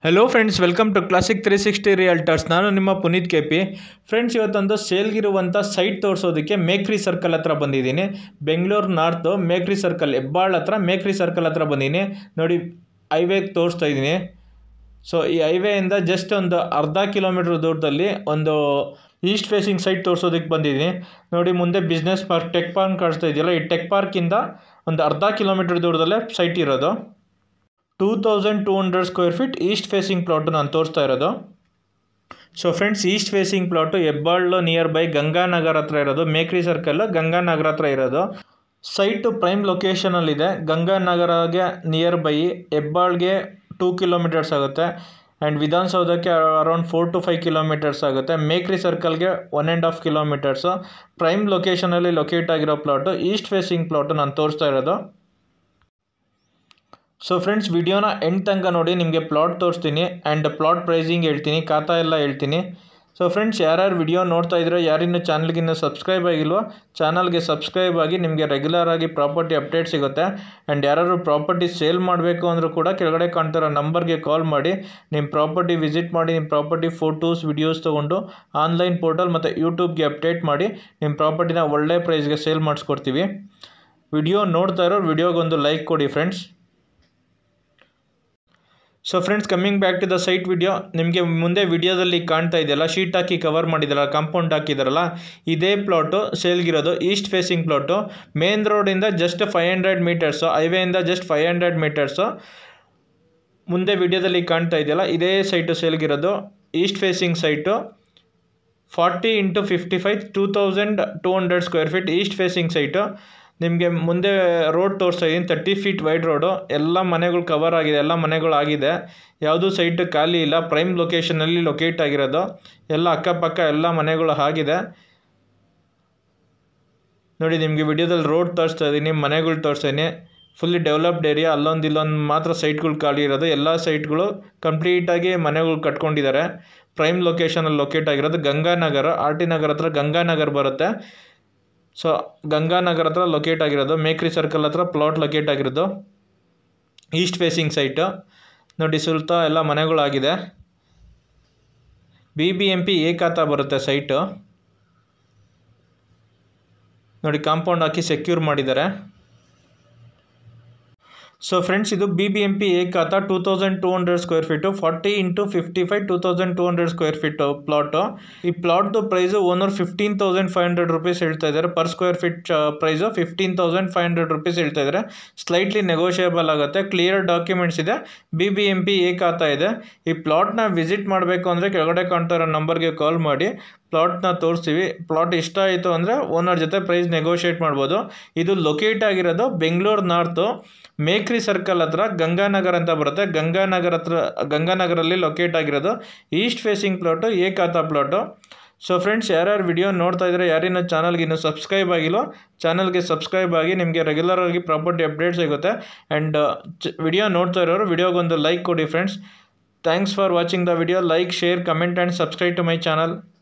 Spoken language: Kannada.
hello friends welcome to Classic 360 Realtors ನಾನು ನಿಮ್ಮ ಪುನೀತ್ ಕೆಪಿ ಫ್ರೆಂಡ್ಸ್ ಇವತ್ತೊಂದು ಸೇಲ್ಗಿರುವಂತ ಸೈಟ್ ತೋರಿಸೋದಕ್ಕೆ ಮೇಕ್ರಿ ಸರ್ಕಲ್ ಹತ್ರ ಬಂದಿದ್ದೀನಿ ಬೆಂಗಳೂರು ನಾರ್ತ್ ಮೇಕ್ರಿ ಸರ್ಕಲ್ ಹೆಬ್ಬಾಳ್ ಹತ್ರ ಮೇಕ್ರಿ ಸರ್ಕಲ್ ಹತ್ರ ಬಂದಿದ್ದೀನಿ ನೋಡಿ ಹೈವೇ ತೋರಿಸ್ತಾ ಇದ್ದೀನಿ ಸೊ ಈ ಹೈವೇ ಇಂದ ಜಸ್ಟ್ ಒಂದು ಅರ್ಧ ಕಿಲೋಮೀಟರ್ ದೂರದಲ್ಲಿ ಒಂದು ಈಸ್ಟ್ ಫೇಸಿಂಗ್ ಸೈಟ್ ತೋರಿಸೋದಕ್ಕೆ ಬಂದಿದ್ದೀನಿ ನೋಡಿ ಮುಂದೆ ಬಿಸ್ನೆಸ್ ಪಾರ್ಕ್ ಟೆಕ್ ಪಾರ್ಕ್ ಕಾಣಿಸ್ತಾ ಇದೆಯಲ್ಲ ಈ ಟೆಕ್ ಪಾರ್ಕ್ ಇಂದ ಒಂದು ಅರ್ಧ ಕಿಲೋಮೀಟರ್ ದೂರದಲ್ಲೇ ಸೈಟ್ ಇರೋದು 2200 square feet east facing plot ನಾನು ತೋರಿಸ್ತಾ ಇರೋದು so friends east facing plot Hebbal nearby Ganganagar ಹತ್ರ ಇರೋದು ಮೇಕ್ರಿ ಸರ್ಕಲ್ ಗಂಗಾನಗರ ಹತ್ರ ಇರೋದು ಸೈಟ್ ಪ್ರೈಮ್ ಲೊಕೇಶನಲ್ಲಿದೆ ಗಂಗಾನಗರಗೆ ನಿಯರ್ ಬೈ ಹೆಬ್ಬಾಳ್ಗೆ 2 ಕಿಲೋಮೀಟರ್ಸ್ ಆಗುತ್ತೆ ಆ್ಯಂಡ್ ವಿಧಾನಸೌಧಕ್ಕೆ ಅರೌಂಡ್ 4 to 5 ಕಿಲೋಮೀಟರ್ಸ್ ಆಗುತ್ತೆ ಮೇಕ್ರಿ ಸರ್ಕಲ್ಗೆ 1.5 ಕಿಲೋಮೀಟರ್ಸು ಪ್ರೈಮ್ ಲೊಕೇಶನಲ್ಲಿ ಲೊಕೇಟ್ ಆಗಿರೋ ಪ್ಲಾಟು ಈಸ್ಟ್ ಫೇಸಿಂಗ್ ಪ್ಲಾಟು ನಾನು ತೋರಿಸ್ತಾ ಇರೋದು ಸೊ ಫ್ರೆಂಡ್ಸ್ ವಿಡಿಯೋನ ಎಂಡ್ ತನಕ ನೋಡಿ ನಿಮಗೆ ಪ್ಲಾಟ್ ತೋರಿಸ್ತೀನಿ ಆ್ಯಂಡ್ ಪ್ಲಾಟ್ ಪ್ರೈಸಿಂಗ್ ಹೇಳ್ತೀನಿ ಖಾತಾ ಎಲ್ಲ ಹೇಳ್ತೀನಿ ಸೊ ಫ್ರೆಂಡ್ಸ್ ಯಾರ್ಯಾರು ವಿಡಿಯೋ ನೋಡ್ತಾ ಇದ್ದೀರೋ ಯಾರಿನ್ನೂ ಚಾನಲ್ಗಿನ್ನೂ ಸಬ್ಸ್ಕ್ರೈಬ್ ಆಗಿಲ್ವೋ ಚಾನಲ್ಗೆ ಸಬ್ಸ್ಕ್ರೈಬ್ ಆಗಿ ನಿಮಗೆ ರೆಗ್ಯುಲರ್ ಆಗಿ ಪ್ರಾಪರ್ಟಿ ಅಪ್ಡೇಟ್ ಸಿಗುತ್ತೆ ಆ್ಯಂಡ್ ಯಾರು ಪ್ರಾಪರ್ಟಿ ಸೇಲ್ ಮಾಡಬೇಕು ಅಂದರೂ ಕೂಡ ಕೆಳಗಡೆ ಕಾಣ್ತಿರೋ ನಂಬರ್ಗೆ ಕಾಲ್ ಮಾಡಿ ನಿಮ್ಮ ಪ್ರಾಪರ್ಟಿ ವಿಸಿಟ್ ಮಾಡಿ ನಿಮ್ಮ ಪ್ರಾಪರ್ಟಿ ಫೋಟೋಸ್ ವಿಡಿಯೋಸ್ ತೊಗೊಂಡು ಆನ್ಲೈನ್ ಪೋರ್ಟಲ್ ಮತ್ತು ಯೂಟ್ಯೂಬ್ಗೆ ಅಪ್ಡೇಟ್ ಮಾಡಿ ನಿಮ್ಮ ಪ್ರಾಪರ್ಟಿನ ಒಳ್ಳೆ ಪ್ರೈಸ್ಗೆ ಸೇಲ್ ಮಾಡಿಸ್ಕೊಡ್ತೀವಿ ವಿಡಿಯೋ ನೋಡ್ತಾ ಇರೋ ವಿಡಿಯೋಗೊಂದು ಲೈಕ್ ಕೊಡಿ friends so friends coming back to the site video ನಿಮಗೆ ಮುಂದೆ ವಿಡಿಯೋದಲ್ಲಿ ಕಾಣ್ತಾ ಇದೆಯಲ್ಲ ಶೀಟ್ ಹಾಕಿ ಕವರ್ ಮಾಡಿದಾರಲ್ಲ ಕಾಂಪೌಂಡ್ ಹಾಕಿದಾರಲ್ಲ ಇದೇ ಪ್ಲಾಟು ಸೇಲ್ಗಿರೋದು ಈಸ್ಟ್ ಫೇಸಿಂಗ್ ಪ್ಲಾಟು ಮೇನ್ ರೋಡಿಂದ ಜಸ್ಟ್ 500 ಮೀಟರ್ಸು ಹೈವೇಯಿಂದ ಜಸ್ಟ್ 500 ಮೀಟರ್ಸು ಮುಂದೆ ವಿಡಿಯೋದಲ್ಲಿ ಕಾಣ್ತಾ ಇದೆಯಲ್ಲ ಇದೇ ಸೈಟು ಸೇಲ್ಗಿರೋದು east facing site 40 × 55 2200 square feet east facing site ನಿಮಗೆ ಮುಂದೆ ರೋಡ್ ತೋರಿಸ್ತಾ ಇದ್ದೀನಿ 30 ಫೀಟ್ ವೈಡ್ ರೋಡು ಎಲ್ಲ ಮನೆಗಳು ಕವರ್ ಆಗಿದೆ ಎಲ್ಲ ಮನೆಗಳು ಆಗಿದೆ ಯಾವುದೂ ಸೈಟ್ ಖಾಲಿ ಇಲ್ಲ ಪ್ರೈಮ್ ಲೊಕೇಶನಲ್ಲಿ ಲೊಕೇಟ್ ಆಗಿರೋದು ಎಲ್ಲ ಅಕ್ಕಪಕ್ಕ ಎಲ್ಲ ಮನೆಗಳು ಆಗಿದೆ ನೋಡಿ ನಿಮಗೆ ವಿಡಿಯೋದಲ್ಲಿ ರೋಡ್ ತೋರಿಸ್ತಾ ಇದ್ದೀನಿ ಮನೆಗಳು ತೋರಿಸ್ತಾ ಇದ್ದೀನಿ ಫುಲ್ಲಿ ಡೆವಲಪ್ಡ್ ಏರಿಯಾ ಅಲ್ಲೊಂದು ಇಲ್ಲೊಂದು ಮಾತ್ರ ಸೈಟ್ಗಳು ಖಾಲಿ ಇರೋದು ಎಲ್ಲ ಸೈಟ್ಗಳು ಕಂಪ್ಲೀಟಾಗಿ ಮನೆಗಳು ಕಟ್ಕೊಂಡಿದ್ದಾರೆ ಪ್ರೈಮ್ ಲೊಕೇಶನಲ್ಲಿ ಲೊಕೇಟ್ ಆಗಿರೋದು ಗಂಗಾನಗರ ಆರ್ ಟಿ ನಗರ ಹತ್ರ ಗಂಗಾನಗರ ಬರುತ್ತೆ ಸೊ ಗಂಗಾನಗರ ಹತ್ರ ಲೊಕೇಟ್ ಆಗಿರೋದು ಮೇಕ್ರಿ ಸರ್ಕಲ್ ಹತ್ರ ಪ್ಲಾಟ್ ಲೊಕೇಟ್ ಆಗಿರೋದು ಈಸ್ಟ್ ಫೇಸಿಂಗ್ ಸೈಟು ನೋಡಿ ಸುಲ್ತಾ ಎಲ್ಲ ಮನೆಗಳಾಗಿದೆ BBMP ಖಾತಾ ಬರುತ್ತೆ ಸೈಟು ನೋಡಿ ಕಾಂಪೌಂಡ್ ಹಾಕಿ ಸೆಕ್ಯೂರ್ ಮಾಡಿದ್ದಾರೆ ಸೊ ಫ್ರೆಂಡ್ಸ್ ಇದು BBMP ಖಾತಾ 2200 square feet 40 × 55 2200 square feet plot ಈ ಪ್ಲಾಟ್ದು ಪ್ರೈಸು ಓನರ್ 15,500 ರುಪೀಸ್ ಹೇಳ್ತಾ ಇದ್ದಾರೆ per square feet price 15,500 rupees ಹೇಳ್ತಾ ಇದ್ದಾರೆ ಸ್ಲೈಟ್ಲಿ ನೆಗೋಷಿಯೇಬಲ್ ಆಗುತ್ತೆ ಕ್ಲಿಯರ್ ಡಾಕ್ಯುಮೆಂಟ್ಸ್ ಇದೆ BBMP ಖಾತಾ ಇದೆ ಈ ಪ್ಲಾಟ್ನ ವಿಸಿಟ್ ಮಾಡಬೇಕು ಅಂದರೆ ಕೆಳಗಡೆ ಕಾಣ್ತಾ ಇರೋ ನಂಬರ್ಗೆ ಕಾಲ್ ಮಾಡಿ ಪ್ಲಾಟ್ನ ತೋರಿಸ್ತೀವಿ ಪ್ಲಾಟ್ ಇಷ್ಟ ಆಯಿತು ಅಂದರೆ ಓನರ್ ಜೊತೆ ಪ್ರೈಸ್ ನೆಗೋಷಿಯೇಟ್ ಮಾಡ್ಬೋದು ಇದು ಲೊಕೇಟ್ ಆಗಿರೋದು ಬೆಂಗಳೂರು ನಾರ್ತು ಮೇಕ್ರಿ ಸರ್ಕಲ್ ಹತ್ರ ಗಂಗಾನಗರ ಅಂತ ಬರುತ್ತೆ ಗಂಗಾನಗರಲ್ಲಿ ಲೊಕೇಟ್ ಆಗಿರೋದು ಈಸ್ಟ್ ಫೇಸಿಂಗ್ ಪ್ಲಾಟು ಖಾತಾ ಪ್ಲಾಟು ಸೊ ಫ್ರೆಂಡ್ಸ್ ಯಾರ್ಯಾರು ವಿಡಿಯೋ ನೋಡ್ತಾ ಇದ್ದಾರೆ ಯಾರಿನ್ನೂ ಚಾನಲ್ಗೆ ಇನ್ನೂ ಸಬ್ಸ್ಕ್ರೈಬ್ ಆಗಿಲ್ಲೋ ಚಾನಲ್ಗೆ ಸಬ್ಸ್ಕ್ರೈಬ್ ಆಗಿ ನಿಮಗೆ ರೆಗ್ಯುಲರ್ ಆಗಿ ಪ್ರಾಪರ್ಟಿ ಅಪ್ಡೇಟ್ ಸಿಗುತ್ತೆ ಆ್ಯಂಡ್ ವಿಡಿಯೋ ನೋಡ್ತಾ ಇರೋರು ವಿಡಿಯೋಗೊಂದು ಲೈಕ್ ಕೊಡಿ friends thanks for watching the video like share comment and subscribe to my channel